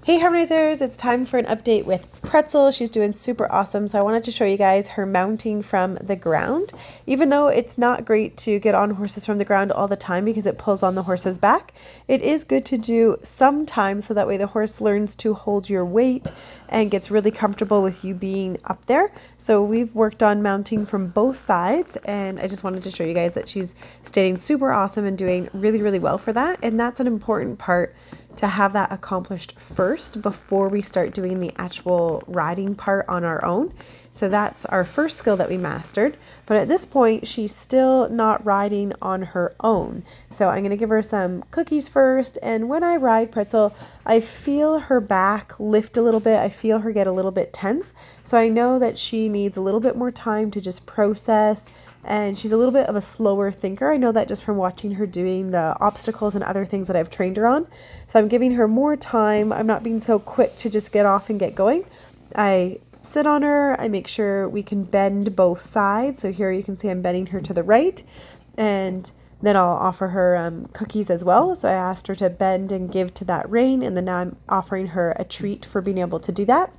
Hey Harmonizers, it's time for an update with Pretzel. She's doing super awesome, so I wanted to show you guys her mounting from the ground. Even though it's not great to get on horses from the ground all the time because it pulls on the horse's back, it is good to do sometimes so that way the horse learns to hold your weight and gets really comfortable with you being up there. So we've worked on mounting from both sides, and I just wanted to show you guys that she's staying super awesome and doing really, really well for that. And that's an important part, to have that accomplished first before we start doing the actual riding part on our own. So that's our first skill that we mastered. But at this point, she's still not riding on her own. So I'm going to give her some cookies first. And when I ride Pretzel, I feel her back lift a little bit. I feel her get a little bit tense. So I know that she needs a little bit more time to just process. And she's a little bit of a slower thinker. I know that just from watching her doing the obstacles and other things that I've trained her on. So I'm giving her more time. I'm not being so quick to just get off and get going. I sit on her. I make sure we can bend both sides. So here you can see I'm bending her to the right. And then I'll offer her cookies as well. So I asked her to bend and give to that rein. And then now I'm offering her a treat for being able to do that.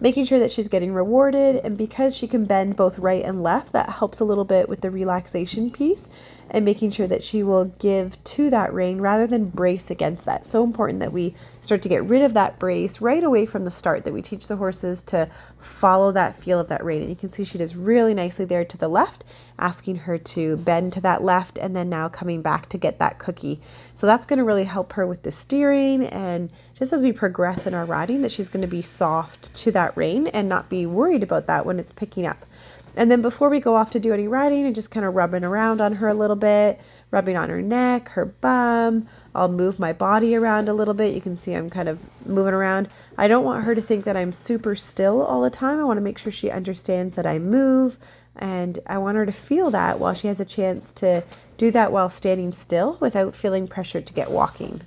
Making sure that she's getting rewarded, and because she can bend both right and left, that helps a little bit with the relaxation piece, and making sure that she will give to that rein rather than brace against that. So important that we start to get rid of that brace right away from the start, that we teach the horses to follow that feel of that rein. And you can see she does really nicely there to the left, asking her to bend to that left, and then now coming back to get that cookie. So that's going to really help her with the steering, and just as we progress in our riding, that she's going to be soft to that rein and not be worried about that when it's picking up. And then before we go off to do any riding, I'm just kind of rubbing around on her a little bit, rubbing on her neck, her bum. I'll move my body around a little bit. You can see I'm kind of moving around. I don't want her to think that I'm super still all the time. I want to make sure she understands that I move, and I want her to feel that while she has a chance to do that while standing still without feeling pressured to get walking.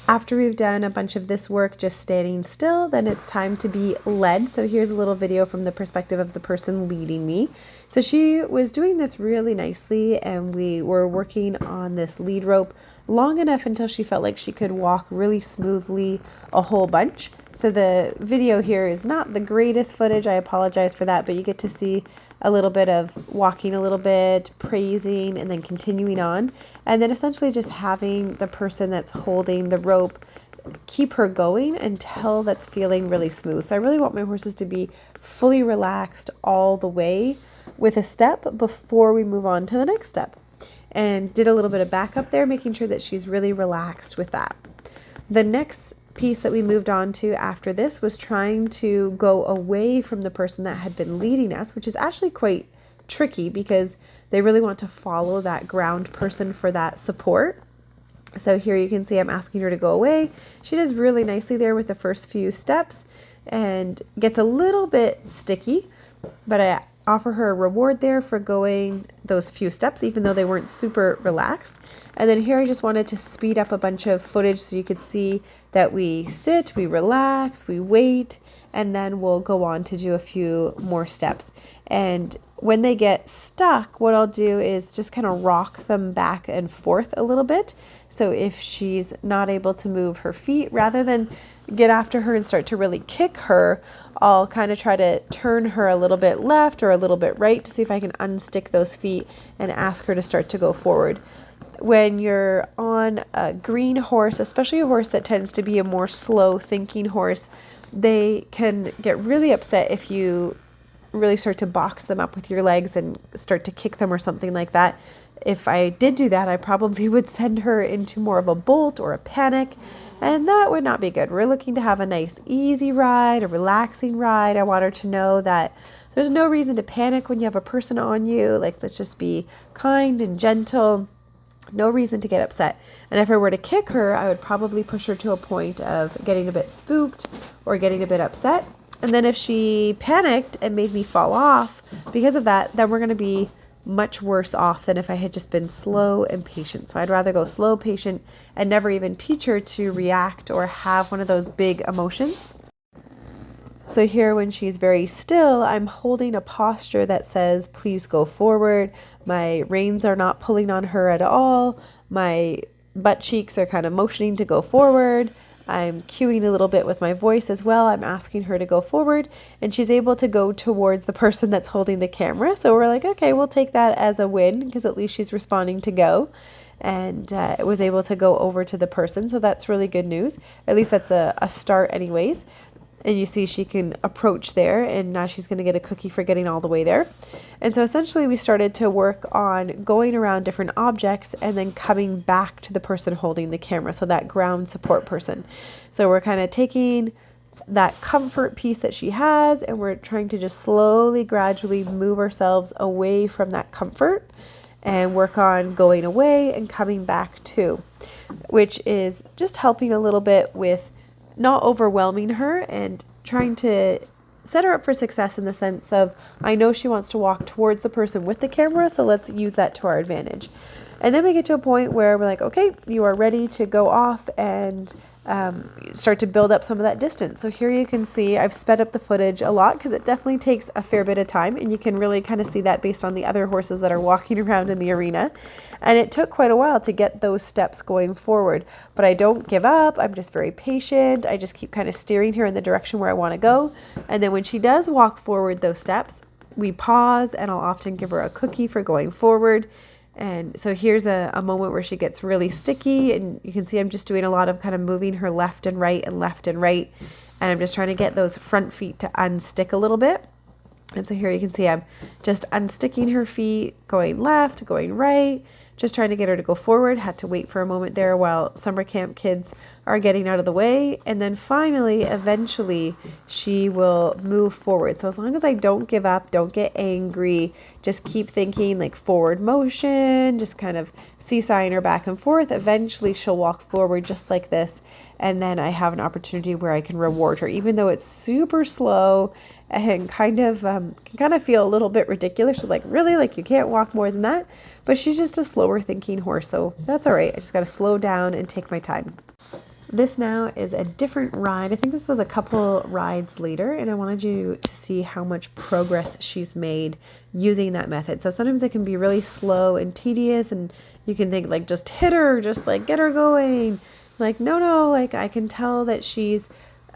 After we've done a bunch of this work just standing still, then it's time to be led. So here's a little video from the perspective of the person leading me. So she was doing this really nicely, and we were working on this lead rope long enough until she felt like she could walk really smoothly a whole bunch. So the video here is not the greatest footage. I apologize for that, but you get to see a little bit of walking a little bit, praising, and then continuing on. And then essentially just having the person that's holding the rope keep her going until that's feeling really smooth. So I really want my horses to be fully relaxed all the way with a step before we move on to the next step. And did a little bit of backup there, making sure that she's really relaxed with that. The next piece that we moved on to after this was trying to go away from the person that had been leading us, which is actually quite tricky because they really want to follow that ground person for that support. So here you can see I'm asking her to go away. She does really nicely there with the first few steps and gets a little bit sticky, but I offer her a reward there for going those few steps, even though they weren't super relaxed. And then here I just wanted to speed up a bunch of footage so you could see that we sit, we relax, we wait, and then we'll go on to do a few more steps. And when they get stuck, what I'll do is just kind of rock them back and forth a little bit. So if she's not able to move her feet, rather than get after her and start to really kick her, I'll kind of try to turn her a little bit left or a little bit right to see if I can unstick those feet and ask her to start to go forward. When you're on a green horse, especially a horse that tends to be a more slow thinking horse, they can get really upset if you really start to box them up with your legs and start to kick them or something like that. If I did do that, I probably would send her into more of a bolt or a panic, and that would not be good. We're looking to have a nice easy ride, a relaxing ride. I want her to know that there's no reason to panic when you have a person on you. Like, let's just be kind and gentle. No reason to get upset. And if I were to kick her, I would probably push her to a point of getting a bit spooked or getting a bit upset. And then if she panicked and made me fall off because of that, then we're going to be much worse off than if I had just been slow and patient. So I'd rather go slow, patient, and never even teach her to react or have one of those big emotions. So here when she's very still, I'm holding a posture that says, please go forward. My reins are not pulling on her at all. My butt cheeks are kind of motioning to go forward. I'm cueing a little bit with my voice as well. I'm asking her to go forward, and she's able to go towards the person that's holding the camera. So we're like, okay, we'll take that as a win because at least she's responding to go, and was able to go over to the person. So that's really good news. At least that's a start anyways. And you see she can approach there, and now she's going to get a cookie for getting all the way there. And so essentially we started to work on going around different objects and then coming back to the person holding the camera, so that ground support person. So we're kind of taking that comfort piece that she has, and we're trying to just slowly, gradually move ourselves away from that comfort and work on going away and coming back to, which is just helping a little bit with not overwhelming her and trying to set her up for success in the sense of, I know she wants to walk towards the person with the camera, so let's use that to our advantage. And then we get to a point where we're like, okay, you are ready to go off and start to build up some of that distance. So here you can see I've sped up the footage a lot because it definitely takes a fair bit of time, and you can really kind of see that based on the other horses that are walking around in the arena. And it took quite a while to get those steps going forward, but I don't give up. I'm just very patient. I just keep kind of steering her in the direction where I want to go. And then when she does walk forward those steps, we pause, and I'll often give her a cookie for going forward. And so here's a moment where she gets really sticky, and you can see I'm just doing a lot of kind of moving her left and right and left and right. And I'm just trying to get those front feet to unstick a little bit. And so here you can see I'm just unsticking her feet, going left, going right, just trying to get her to go forward. Had to wait for a moment there while summer camp kids are getting out of the way. And then finally, eventually, she will move forward. So as long as I don't give up, don't get angry, just keep thinking like forward motion, just kind of seesawing her back and forth. Eventually, she'll walk forward just like this. And then I have an opportunity where I can reward her, even though it's super slow and kind of can feel a little bit ridiculous. She's like, really? Like, you can't walk more than that? But she's just a slower thinking horse, so that's all right. I just got to slow down and take my time. This now is a different ride. I think this was a couple rides later, and I wanted you to see how much progress she's made using that method. So sometimes it can be really slow and tedious, and you can think like, just hit her, just like get her going. Like, no, like I can tell that she's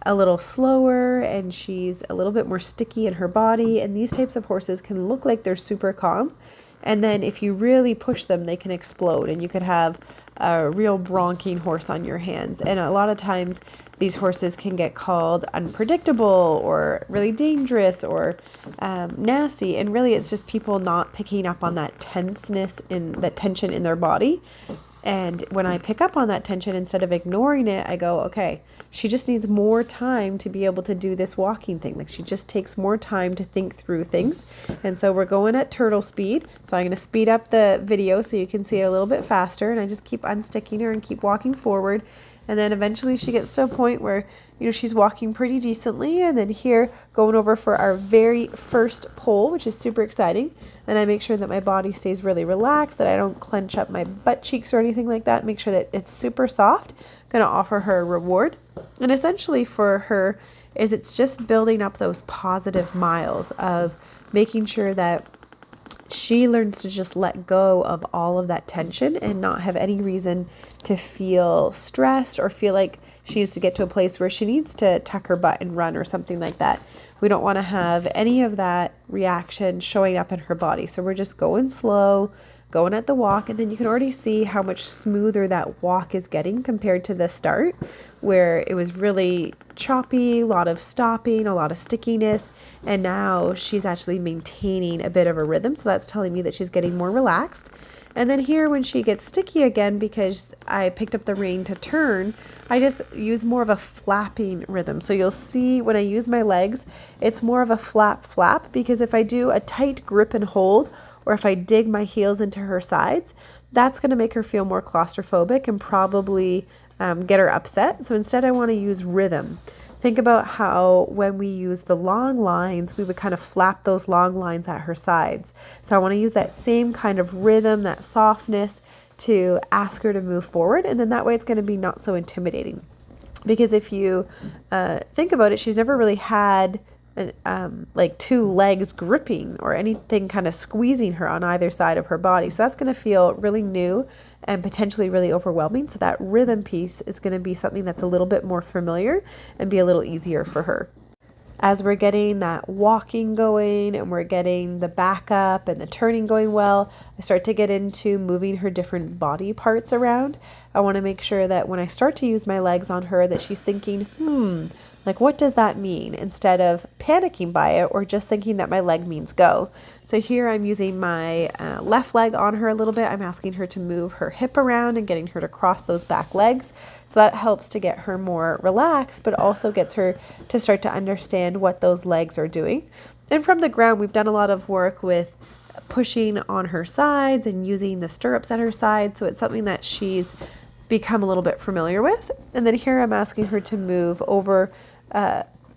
a little slower and she's a little bit more sticky in her body. And these types of horses can look like they're super calm, and then if you really push them, they can explode, and you could have a real bronking horse on your hands. And a lot of times these horses can get called unpredictable or really dangerous or nasty, and really it's just people not picking up on that tenseness in that tension in their body. And when I pick up on that tension, instead of ignoring it, I go, okay, she just needs more time to be able to do this walking thing. Like, she just takes more time to think through things. And so we're going at turtle speed. So I'm going to speed up the video so you can see it a little bit faster. And I just keep unsticking her and keep walking forward. And then eventually she gets to a point where, you know, she's walking pretty decently. And then here, going over for our very first pull, which is super exciting. And I make sure that my body stays really relaxed, that I don't clench up my butt cheeks or anything like that. Make sure that it's super soft. Going to offer her a reward. And essentially for her is it's just building up those positive miles of making sure that she learns to just let go of all of that tension and not have any reason to feel stressed or feel like she needs to get to a place where she needs to tuck her butt and run or something like that. We don't want to have any of that reaction showing up in her body. So we're just going slow, going at the walk, and then you can already see how much smoother that walk is getting compared to the start, where it was really choppy, a lot of stopping, a lot of stickiness, and now she's actually maintaining a bit of a rhythm. So that's telling me that she's getting more relaxed. And then here, when she gets sticky again, because I picked up the rein to turn, I just use more of a flapping rhythm. So you'll see when I use my legs, it's more of a flap, because if I do a tight grip and hold, or if I dig my heels into her sides, that's going to make her feel more claustrophobic and probably get her upset. So instead I want to use rhythm. Think about how when we use the long lines, we would kind of flap those long lines at her sides. So I want to use that same kind of rhythm, that softness, to ask her to move forward. And then that way it's going to be not so intimidating. Because if you think about it, she's never really had like two legs gripping or anything kind of squeezing her on either side of her body. So that's going to feel really new and potentially really overwhelming. So that rhythm piece is going to be something that's a little bit more familiar and be a little easier for her. As we're getting that walking going and we're getting the back up and the turning going well, I start to get into moving her different body parts around. I want to make sure that when I start to use my legs on her that she's thinking, like what does that mean? Instead of panicking by it or just thinking that my leg means go. So here I'm using my left leg on her a little bit. I'm asking her to move her hip around and getting her to cross those back legs. So that helps to get her more relaxed, but also gets her to start to understand what those legs are doing. And from the ground, we've done a lot of work with pushing on her sides and using the stirrups at her sides. So it's something that she's become a little bit familiar with. And then here I'm asking her to move over,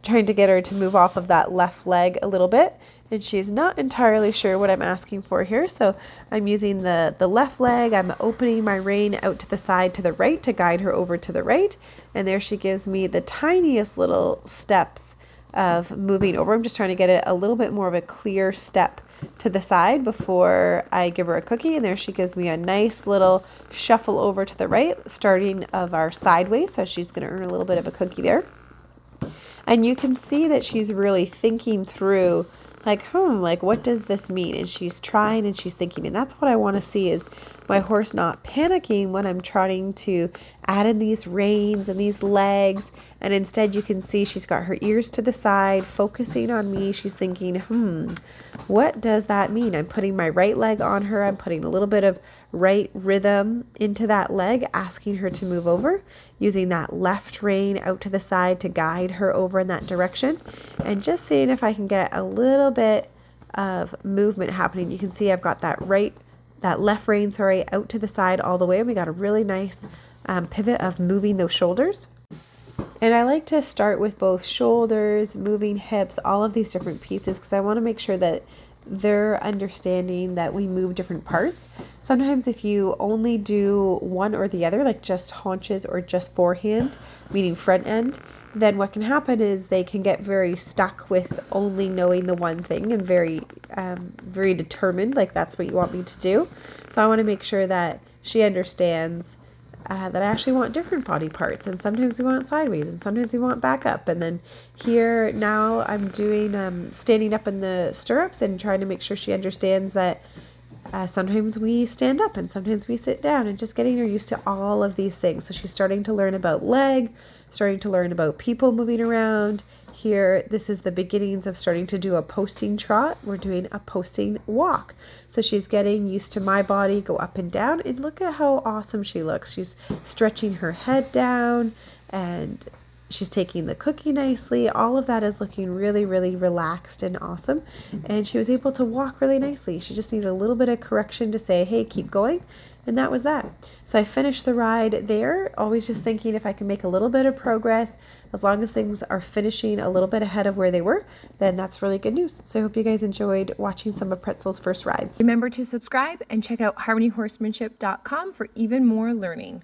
trying to get her to move off of that left leg a little bit. And she's not entirely sure what I'm asking for here. So I'm using the left leg. I'm opening my rein out to the side to the right to guide her over to the right. And there she gives me the tiniest little steps of moving over. I'm just trying to get it a little bit more of a clear step to the side before I give her a cookie. And there she gives me a nice little shuffle over to the right, starting of our sideways. So she's going to earn a little bit of a cookie there. And you can see that she's really thinking through like what does this mean? And she's trying and she's thinking, and that's what I want to see is my horse not panicking when I'm trying to add in these reins and these legs. And instead you can see she's got her ears to the side, focusing on me. She's thinking, what does that mean? I'm putting my right leg on her. I'm putting a little bit of right rhythm into that leg, asking her to move over, using that left rein out to the side to guide her over in that direction, and just seeing if I can get a little bit of movement happening. You can see I've got that left rein, out to the side all the way, and we got a really nice pivot of moving those shoulders. And I like to start with both shoulders, moving hips, all of these different pieces, because I want to make sure that they're understanding that we move different parts. Sometimes if you only do one or the other, like just haunches or just forehand, meaning front end, then what can happen is they can get very stuck with only knowing the one thing and very determined, like that's what you want me to do. So I want to make sure that she understands that I actually want different body parts, and sometimes we want sideways and sometimes we want back up. And then here now I'm doing standing up in the stirrups and trying to make sure she understands that sometimes we stand up and sometimes we sit down, and just getting her used to all of these things. So she's starting to learn about leg, starting to learn about people moving around. Here, this is the beginnings of starting to do a posting trot. We're doing a posting walk. So she's getting used to my body, go up and down, and look at how awesome she looks. She's stretching her head down and she's taking the cookie nicely. All of that is looking really, really relaxed and awesome. And she was able to walk really nicely. She just needed a little bit of correction to say, hey, keep going. And that was that. So I finished the ride there, always just thinking if I can make a little bit of progress, as long as things are finishing a little bit ahead of where they were, then that's really good news. So I hope you guys enjoyed watching some of Pretzel's first rides. Remember to subscribe and check out harmonyhorsemanship.com for even more learning.